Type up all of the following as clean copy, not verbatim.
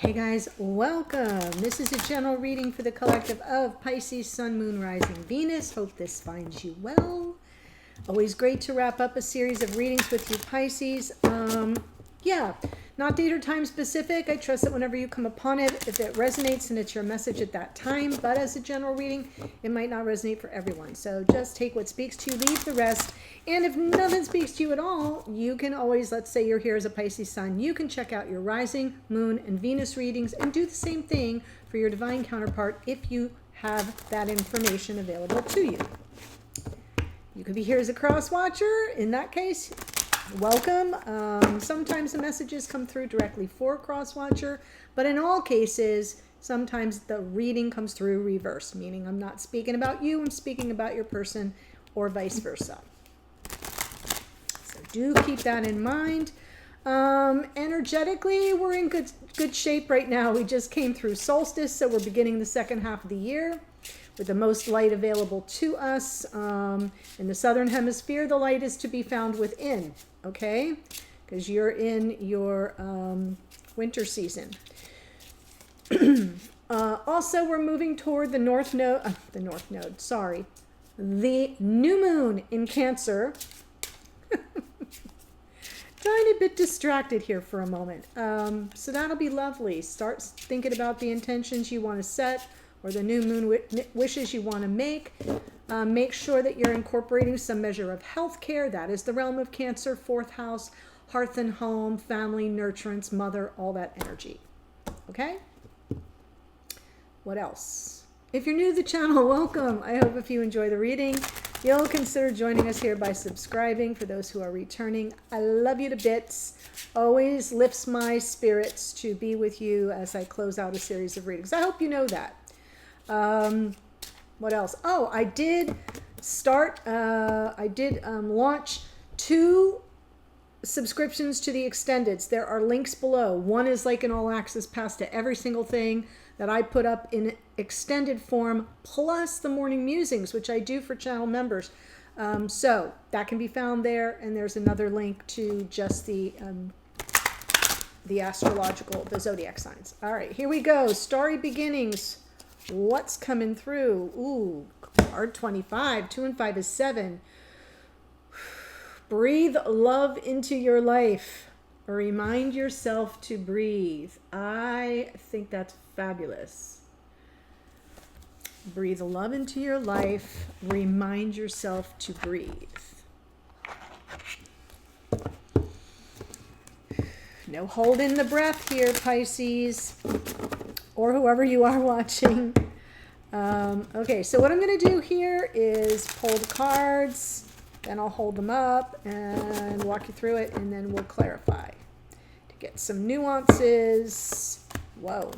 Hey guys, welcome. This is a general reading for the collective of Pisces, Sun, Moon, Rising, Venus. Hope this finds you well. Always great to wrap up a series of readings with you, Pisces. Not date or time specific. I trust that whenever you come upon it, if it resonates and it's your message at that time, but as a general reading, it might not resonate for everyone. So just take what speaks to you, leave the rest. And if nothing speaks to you at all, you can always, let's say you're here as a Pisces sun, you can check out your rising, moon, and Venus readings and do the same thing for your divine counterpart if you have that information available to you. You could be here as a cross watcher. In that case, welcome. Sometimes the messages come through directly for cross watcher, but in all cases, sometimes the reading comes through reverse, meaning I'm not speaking about you, I'm speaking about your person, or vice versa. So do keep that in mind. Energetically, we're in good shape right now. We just came through solstice, so we're beginning the second half of the year with the most light available to us. In the southern hemisphere, the light is to be found within, okay? Because you're in your winter season. Also, we're moving toward the the new moon in Cancer. Tiny bit distracted here for a moment. So that'll be lovely. Start thinking about the intentions you want to set or the new moon wishes you want to make. Make sure that you're incorporating some measure of health care. That is the realm of Cancer, fourth house, hearth and home, family, nurturance, mother, all that energy. Okay? What else? If you're new to the channel, welcome. I hope if you enjoy the reading, you'll consider joining us here by subscribing. For those who are returning, I love you to bits. Always lifts my spirits to be with you as I close out a series of readings. I hope you know that. What else? Oh, I did launch 2 subscriptions to the extendeds. There are links below. One is like an all access pass to every single thing that I put up in extended form, plus the morning musings, which I do for channel members. So that can be found there. And there's another link to just the astrological, the zodiac signs. All right, here we go. Starry beginnings. What's coming through? Ooh, card 25. 2 and 5 is 7. Breathe love into your life. Remind yourself to breathe. I think that's fabulous. Breathe love into your life. Remind yourself to breathe. No holding the breath here, Pisces, or whoever you are watching. Okay, so what I'm going to do here is pull the cards, then I'll hold them up and walk you through it, and then we'll clarify to get some nuances. Whoa.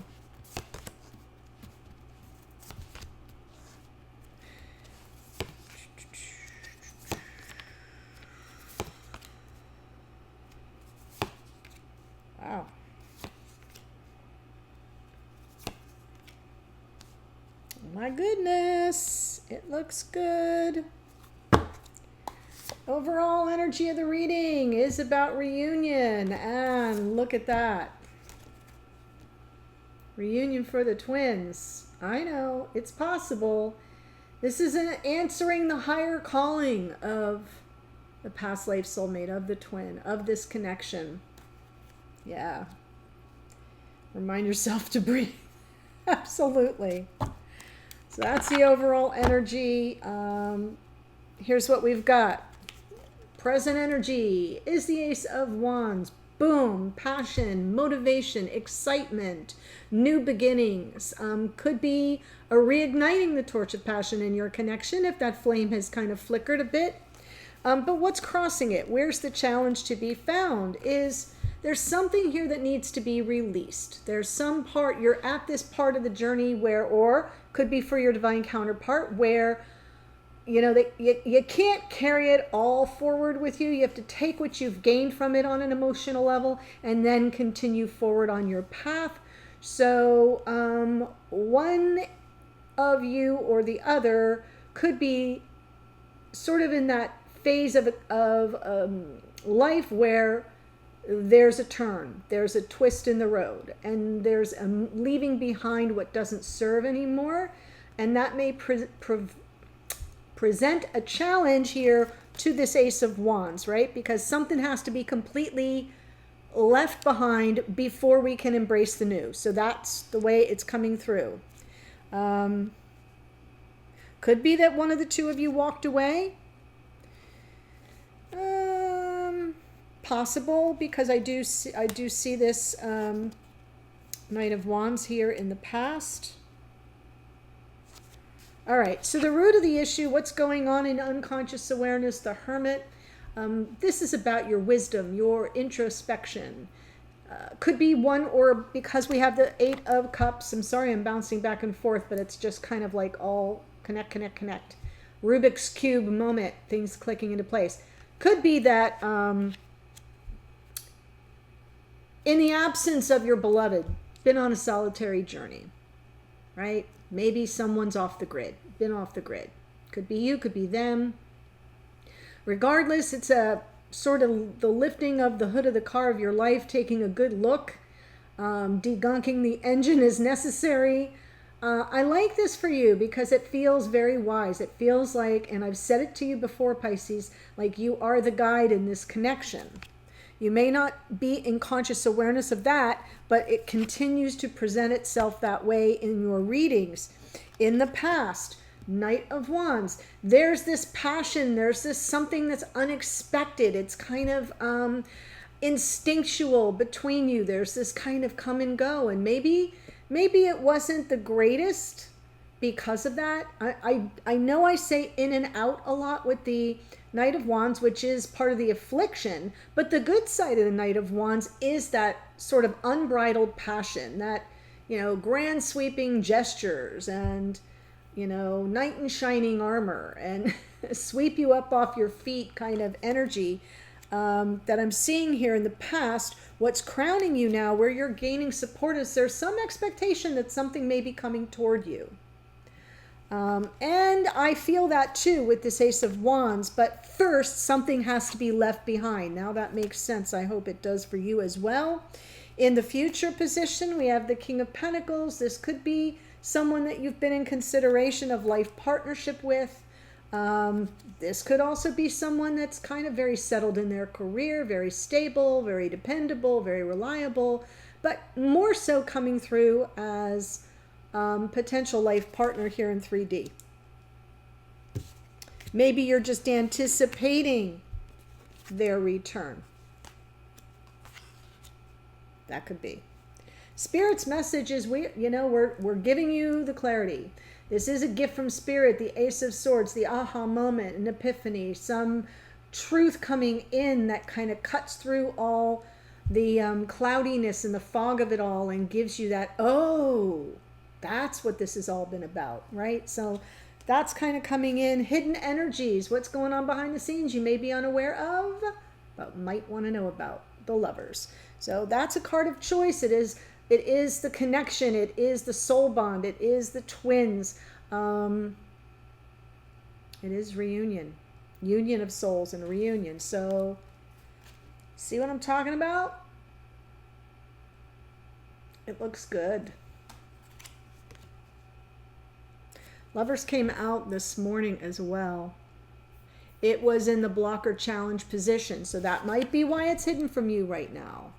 Wow. My goodness, it looks good. Overall energy of the reading is about reunion, and look at that. Reunion for the twins. I know, it's possible. This is answering the higher calling of the past life soulmate, of the twin, of this connection. Yeah. Remind yourself to breathe. Absolutely. So that's the overall energy. Here's what we've got. Present energy is the Ace of Wands. Boom. Passion, motivation, excitement, new beginnings. Could be a reigniting the torch of passion in your connection if that flame has kind of flickered a bit. But what's crossing it? Where's the challenge to be found? Is there's something here that needs to be released. There's some part, you're at this part of the journey where, or could be for your divine counterpart, where, you know, that you can't carry it all forward with you. You have to take what you've gained from it on an emotional level and then continue forward on your path. So one of you or the other could be sort of in that phase of life where there's a turn, there's a twist in the road, and there's a leaving behind what doesn't serve anymore. And that may present a challenge here to this Ace of Wands, right? Because something has to be completely left behind before we can embrace the new. So that's the way it's coming through. Could be that one of the two of you walked away. Possible, because I do see this Knight of Wands here in the past. All right, so the root of the issue, what's going on in unconscious awareness, the Hermit. This is about your wisdom, your introspection. Could be one, or because we have the Eight of Cups. I'm sorry, I'm bouncing back and forth, but it's just kind of like all connect. Rubik's Cube moment, things clicking into place. Could be that in the absence of your beloved, been on a solitary journey, right? Maybe someone's off the grid, been off the grid. Could be you, could be them. Regardless, it's a sort of the lifting of the hood of the car of your life, taking a good look, degunking the engine is necessary. I like this for you because it feels very wise. It feels like, and I've said it to you before, Pisces, like you are the guide in this connection. You may not be in conscious awareness of that, but it continues to present itself that way in your readings. In the past, Knight of Wands, there's this passion, there's this something that's unexpected. It's kind of instinctual between you. There's this kind of come and go, and maybe it wasn't the greatest because of that. I know I say in and out a lot with the Knight of Wands, which is part of the affliction, but the good side of the Knight of Wands is that sort of unbridled passion, that, grand sweeping gestures and, knight in shining armor and sweep you up off your feet kind of energy that I'm seeing here in the past. What's crowning you now, where you're gaining support, is there's some expectation that something may be coming toward you. And I feel that too with this Ace of Wands, but first something has to be left behind. Now that makes sense. I hope it does for you as well. In the future position, we have the King of Pentacles. This could be someone that you've been in consideration of life partnership with. This could also be someone that's kind of very settled in their career, very stable, very dependable, very reliable, but more so coming through as potential life partner here in 3D. Maybe you're just anticipating their return. That could be. Spirit's message is we're giving you the clarity. This is a gift from Spirit, the Ace of Swords, the aha moment, an epiphany, some truth coming in that kind of cuts through all the cloudiness and the fog of it all and gives you that, oh, that's what this has all been about, right? So that's kind of coming in. Hidden energies, what's going on behind the scenes you may be unaware of, but might want to know about. The Lovers. So that's a card of choice. It is the connection. It is the soul bond. It is the twins. It is reunion. Union of souls and reunion. So see what I'm talking about? It looks good. Lovers came out this morning as well. It was in the blocker challenge position. So that might be why it's hidden from you right now.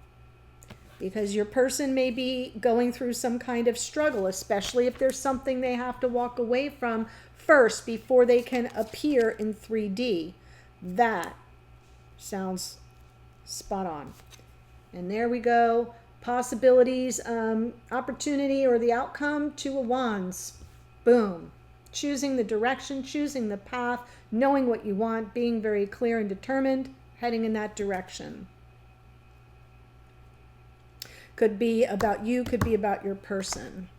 Because your person may be going through some kind of struggle, especially if there's something they have to walk away from first before they can appear in 3D. That sounds spot on. And there we go. Possibilities, opportunity, or the outcome, Two of Wands. Boom. Choosing the direction, choosing the path, knowing what you want, being very clear and determined, heading in that direction. Could be about you, could be about your person.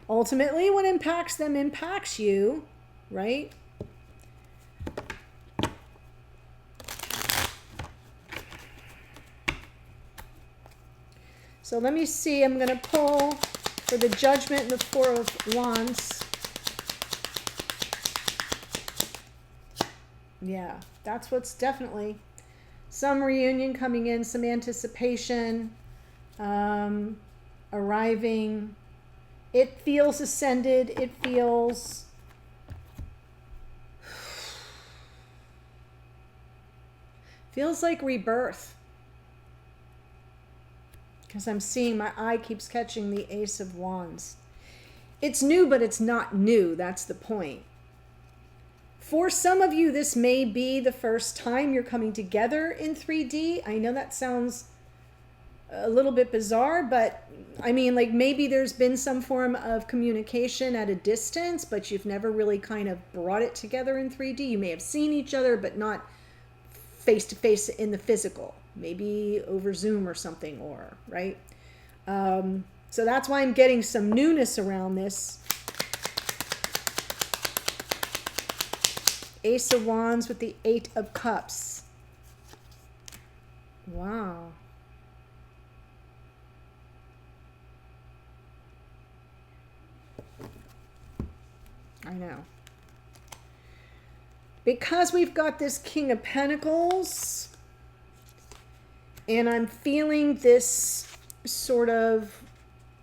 Ultimately, what impacts them impacts you, right? So let me see, I'm going to pull for the Judgment and the Four of Wands. Yeah, that's what's definitely some reunion coming in, some anticipation, arriving. It feels ascended. It feels like rebirth. Because I'm seeing, my eye keeps catching the Ace of Wands. It's new, but it's not new. That's the point. For some of you, this may be the first time you're coming together in 3D. I know that sounds a little bit bizarre, but I mean, like, maybe there's been some form of communication at a distance, but you've never really kind of brought it together in 3D. You may have seen each other, but not face to face in the physical, maybe over Zoom or something, or right. So that's why I'm getting some newness around this. Ace of Wands with the 8 of Cups. Wow. I know. Because we've got this King of Pentacles, and I'm feeling this sort of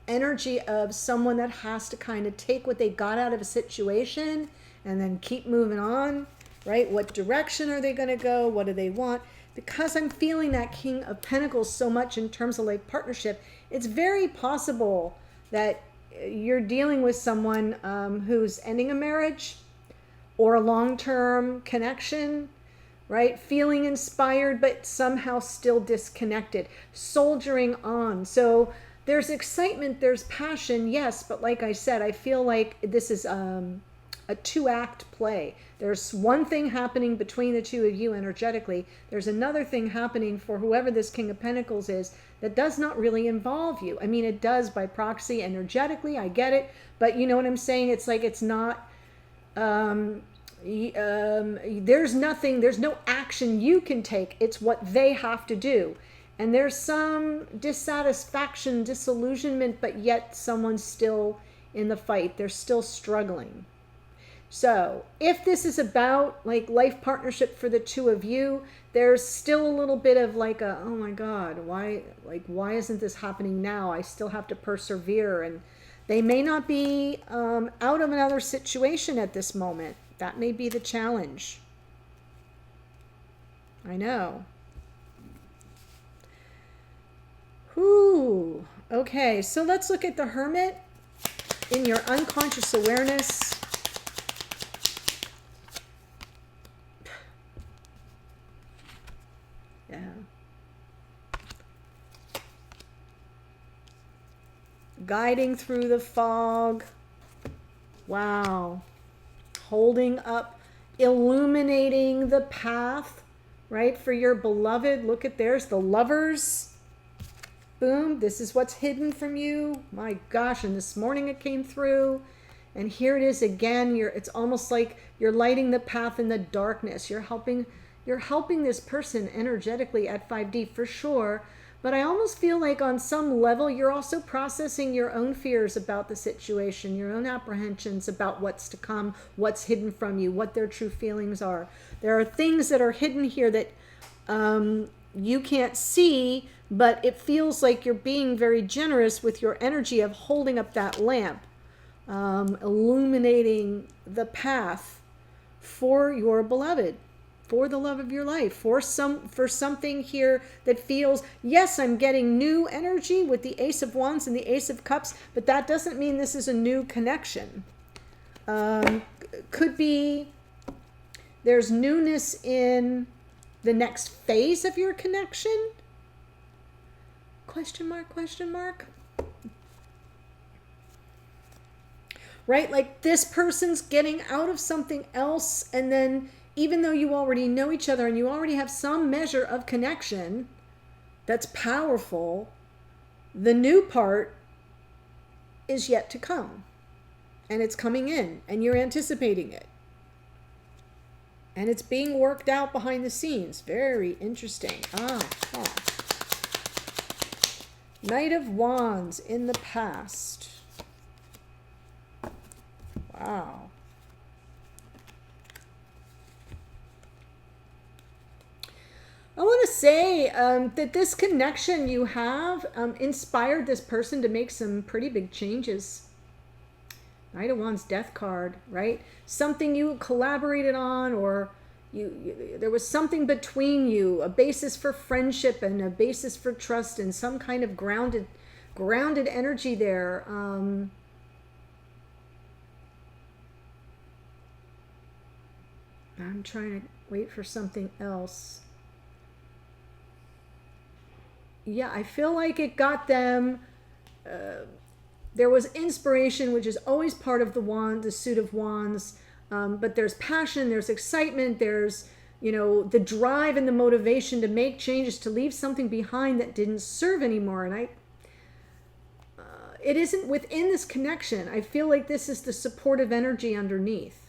energy of someone that has to kind of take what they got out of a situation and then keep moving on, right? What direction are they going to go? What do they want? Because I'm feeling that King of Pentacles so much in terms of like partnership, it's very possible that you're dealing with someone who's ending a marriage or a long-term connection, right? Feeling inspired, but somehow still disconnected, soldiering on. So there's excitement, there's passion, yes, but like I said, I feel like this is a 2-act play. There's one thing happening between the two of you energetically. There's another thing happening for whoever this King of Pentacles is that does not really involve you. I mean, it does by proxy energetically, I get it, but you know what I'm saying? It's like, it's not, there's no action you can take. It's what they have to do. And there's some dissatisfaction, disillusionment, but yet someone's still in the fight. They're still struggling. So if this is about like life partnership for the two of you, there's still a little bit of like a, oh my God, why isn't this happening now? I still have to persevere. And they may not be out of another situation at this moment. That may be the challenge. I know. Whew. Okay, so let's look at the Hermit in your unconscious awareness. Yeah. Guiding through the fog. Wow. Holding up, illuminating the path, right, for your beloved. Look at, there's the Lovers. Boom, this is what's hidden from you. My gosh, and this morning it came through. And here it is again. It's almost like you're lighting the path in the darkness. You're helping this person energetically at 5D for sure. But I almost feel like on some level, you're also processing your own fears about the situation, your own apprehensions about what's to come, what's hidden from you, what their true feelings are. There are things that are hidden here that you can't see, but it feels like you're being very generous with your energy of holding up that lamp, illuminating the path for your beloved, for the love of your life, for something here that feels, yes, I'm getting new energy with the Ace of Wands and the Ace of Cups, but that doesn't mean this is a new connection. Could be there's newness in the next phase of your connection? Question mark, question mark. Right? Like this person's getting out of something else, and then even though you already know each other and you already have some measure of connection that's powerful, the new part is yet to come. And it's coming in, and you're anticipating it. And it's being worked out behind the scenes. Very interesting. Knight of Wands in the past. Wow. I want to say that this connection you have inspired this person to make some pretty big changes. Knight of Wands, Death card, right? Something you collaborated on, or there was something between you, a basis for friendship and a basis for trust, and some kind of grounded energy there. I'm trying to wait for something else. Yeah, I feel like it got them. There was inspiration, which is always part of the suit of wands. But there's passion, there's excitement, there's, the drive and the motivation to make changes, to leave something behind that didn't serve anymore. And it isn't within this connection. I feel like this is the supportive energy underneath.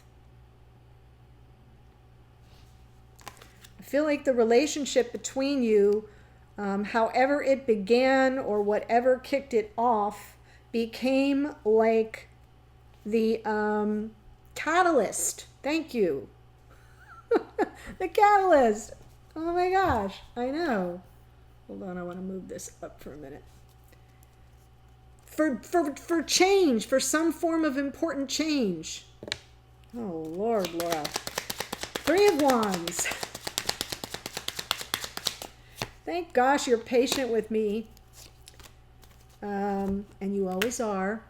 I feel like the relationship between you, however it began or whatever kicked it off, became like the catalyst. Thank you. The catalyst. Oh my gosh, I know. Hold on, I want to move this up for a minute. For change, for some form of important change. Oh Lord, Laura. 3 of Wands. Thank gosh you're patient with me. And you always are.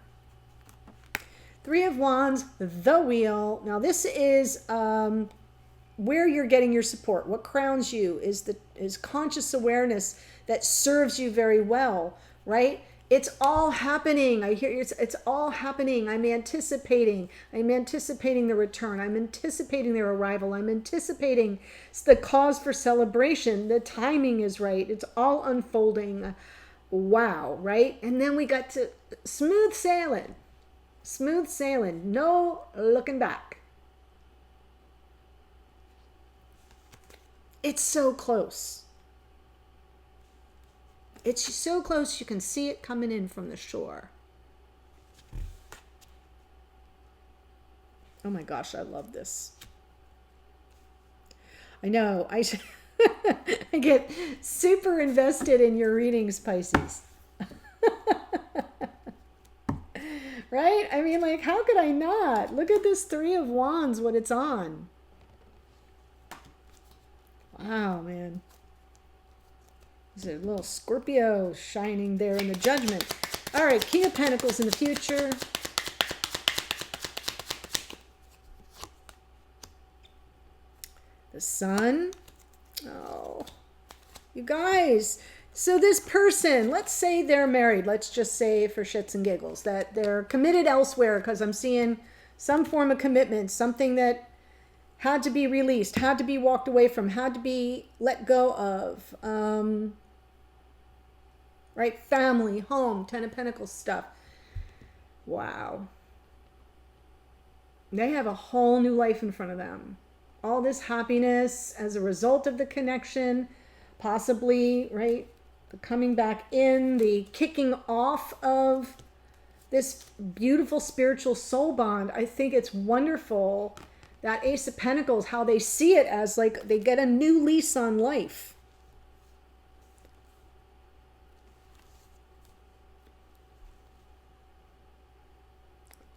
3 of Wands, the Wheel. Now this is where you're getting your support. What crowns you is conscious awareness that serves you very well, right? It's all happening. I hear it's all happening. I'm anticipating the return. I'm anticipating their arrival. I'm anticipating the cause for celebration. The timing is right. It's all unfolding. Wow, right? And then we got to smooth sailing. Smooth sailing. No looking back. It's so close. It's so close you can see it coming in from the shore. Oh my gosh, I love this. I know. I get super invested in your readings, Pisces. Right? I mean, like, how could I not? Look at this 3 of Wands, what it's on. Wow, man. There's a little Scorpio shining there in the Judgment. All right, King of Pentacles in the future. The Sun. Oh, you guys. So this person, let's say they're married. Let's just say for shits and giggles that they're committed elsewhere, because I'm seeing some form of commitment, something that had to be released, had to be walked away from, had to be let go of. Right? Family, home, 10 of Pentacles stuff. Wow. They have a whole new life in front of them. All this happiness as a result of the connection, possibly, right? The coming back in, the kicking off of this beautiful spiritual soul bond. I think it's wonderful, that Ace of Pentacles, how they see it as like they get a new lease on life.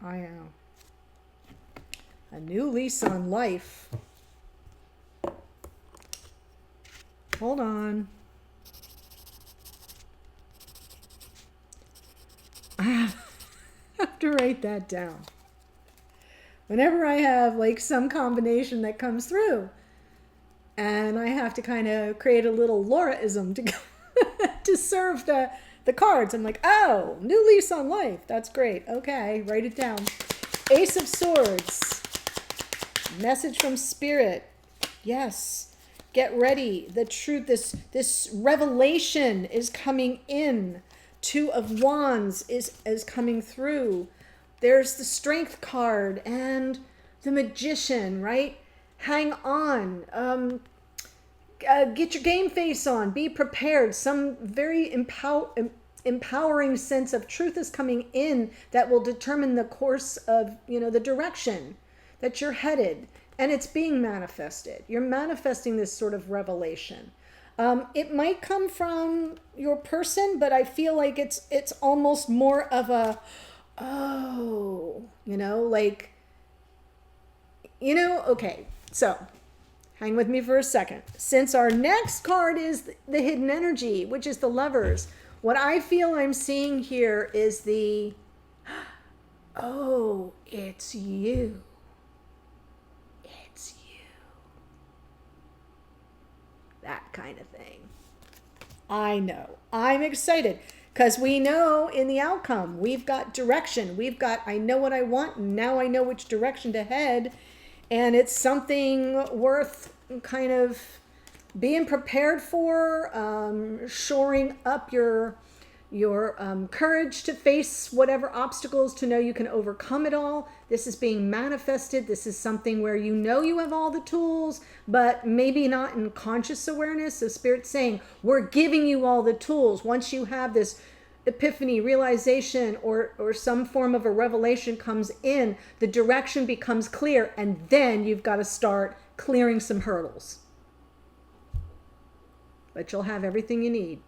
I know. A new lease on life. Hold on. I have to write that down. Whenever I have like some combination that comes through, and I have to kind of create a little Lauraism to to serve the cards. I'm like, oh, new lease on life. That's great. Okay, write it down. Ace of Swords. Message from Spirit. Yes. Get ready. The truth, this revelation is coming in. 2 of Wands is coming through. There's the Strength card and the Magician, right? Hang on. Get your game face on. Be prepared. Some very empowering sense of truth is coming in that will determine the course of, the direction that you're headed. And it's being manifested. You're manifesting this sort of revelation. It might come from your person, but I feel like it's almost more of a, oh, like, okay. So hang with me for a second. Since our next card is the hidden energy, which is the Lovers, what I feel I'm seeing here is the, oh, it's you. It's you. That kind of thing. I know. I'm excited because we know in the outcome, we've got direction. I know what I want, and now I know which direction to head. And it's something worth kind of being prepared for, shoring up your courage to face whatever obstacles, to know you can overcome it all. This is being manifested. This is something where you have all the tools, but maybe not in conscious awareness. So Spirit's saying, we're giving you all the tools. Once you have this epiphany, realization, or some form of a revelation comes in, the direction becomes clear, and then you've got to start clearing some hurdles. But you'll have everything you need.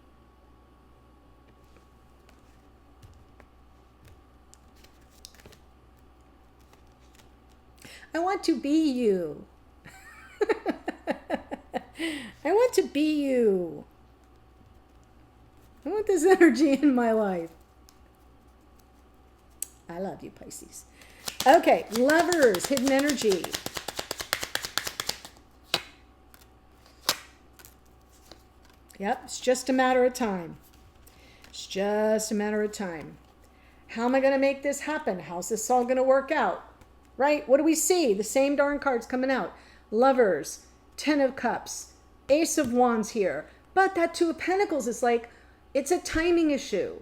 I want to be you. I want to be you. I want this energy in my life. I love you, Pisces. Okay, Lovers, hidden energy. Yep, it's just a matter of time. It's just a matter of time. How am I going to make this happen? How's this all going to work out? Right? What do we see? The same darn cards coming out. Lovers, Ten of Cups, Ace of Wands here. But that Two of Pentacles is like, it's a timing issue.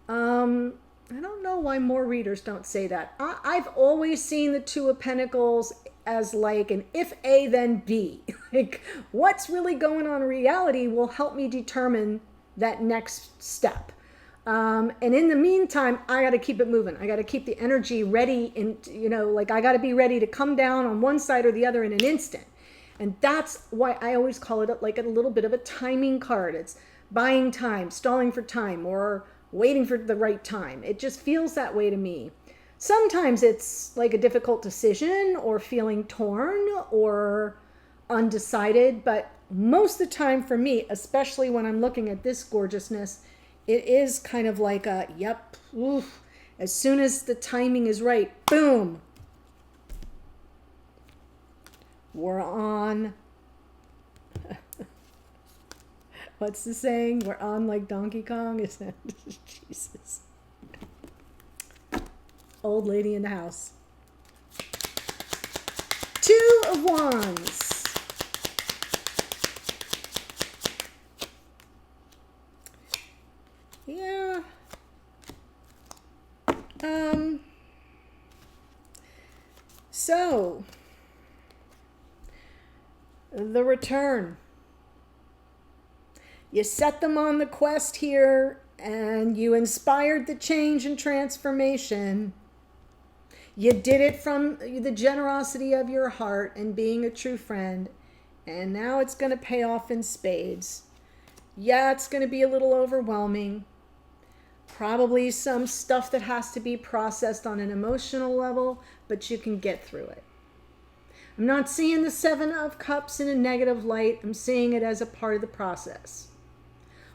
I don't know why more readers don't say that. I've always seen the Two of Pentacles as like an if A, then B. Like, what's really going on in reality will help me determine that next step. And in the meantime, I got to keep it moving. I got to keep the energy ready, and I got to be ready to come down on one side or the other in an instant. And that's why I always call it like a little bit of a timing card. It's buying time, stalling for time, or waiting for the right time. It just feels that way to me. Sometimes it's like a difficult decision, or feeling torn or undecided, but most of the time for me, especially when I'm looking at this gorgeousness, it is kind of like a, yep, oof. As soon as the timing is right, boom. We're on. What's the saying? We're on like Donkey Kong, isn't it? Jesus. Old lady in the house. Two of Wands. Yeah. So, the return. You set them on the quest here, and you inspired the change and transformation. You did it from the generosity of your heart and being a true friend, and now it's going to pay off in spades. Yeah, it's going to be a little overwhelming. Probably some stuff that has to be processed on an emotional level, but you can get through it. I'm not seeing the Seven of Cups in a negative light. I'm seeing it as a part of the process.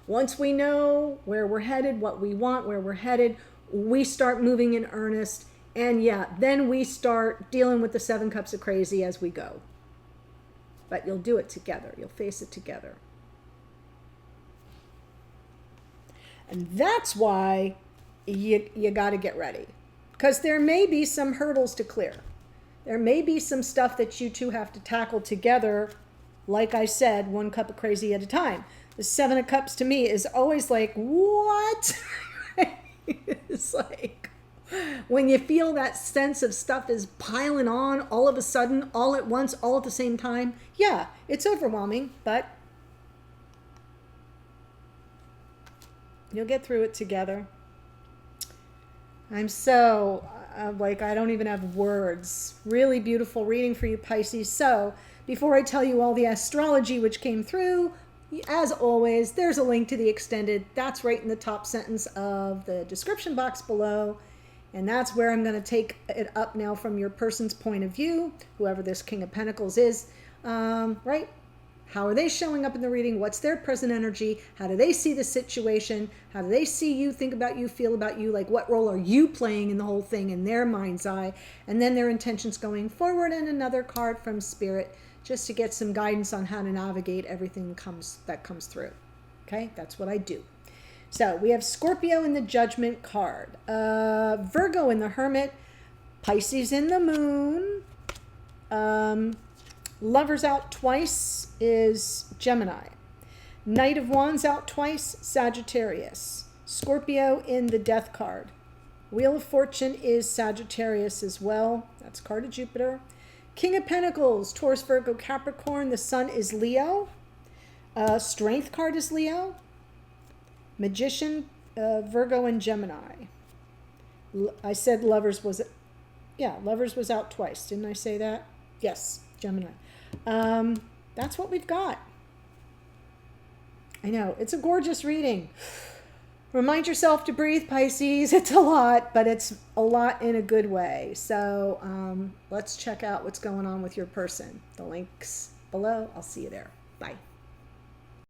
Once we know where we're headed, what we want, where we're headed, we start moving in earnest. And yeah, then we start dealing with the Seven Cups of crazy as we go. But you'll do it together. You'll face it together. And that's why you got to get ready. Because there may be some hurdles to clear. There may be some stuff that you two have to tackle together. Like I said, one cup of crazy at a time. The Seven of Cups to me is always like, what? It's like, when you feel that sense of stuff is piling on all of a sudden, all at once, all at the same time. Yeah, it's overwhelming, but you'll get through it together. I'm so, I don't even have words. Really beautiful reading for you, Pisces. So, before I tell you all the astrology which came through, As always, there's a link to the extended. That's right in the top sentence of the description box below. And that's where I'm going to take it up now from your person's point of view, whoever this King of Pentacles is, right? How are they showing up in the reading? What's their present energy? How do they see the situation? How do they see you, think about you, feel about you? Like, what role are you playing in the whole thing in their mind's eye? And then their intentions going forward, and another card from Spirit just to get some guidance on how to navigate everything that comes through. Okay, that's what I do. So we have Scorpio in the Judgment card, Virgo in the Hermit, Pisces in the Moon, Lovers out twice is Gemini, Knight of Wands out twice, Sagittarius, Scorpio in the Death card, Wheel of Fortune is Sagittarius as well, that's card of Jupiter, King of Pentacles, Taurus, Virgo, Capricorn, the Sun is Leo, Strength card is Leo, Magician, Virgo and Gemini. I said Lovers was out twice. Didn't I say that? Yes, Gemini. That's what we've got. I know, it's a gorgeous reading. Remind yourself to breathe, Pisces. It's a lot, but it's a lot in a good way. So let's check out what's going on with your person. The link's below. I'll see you there. Bye.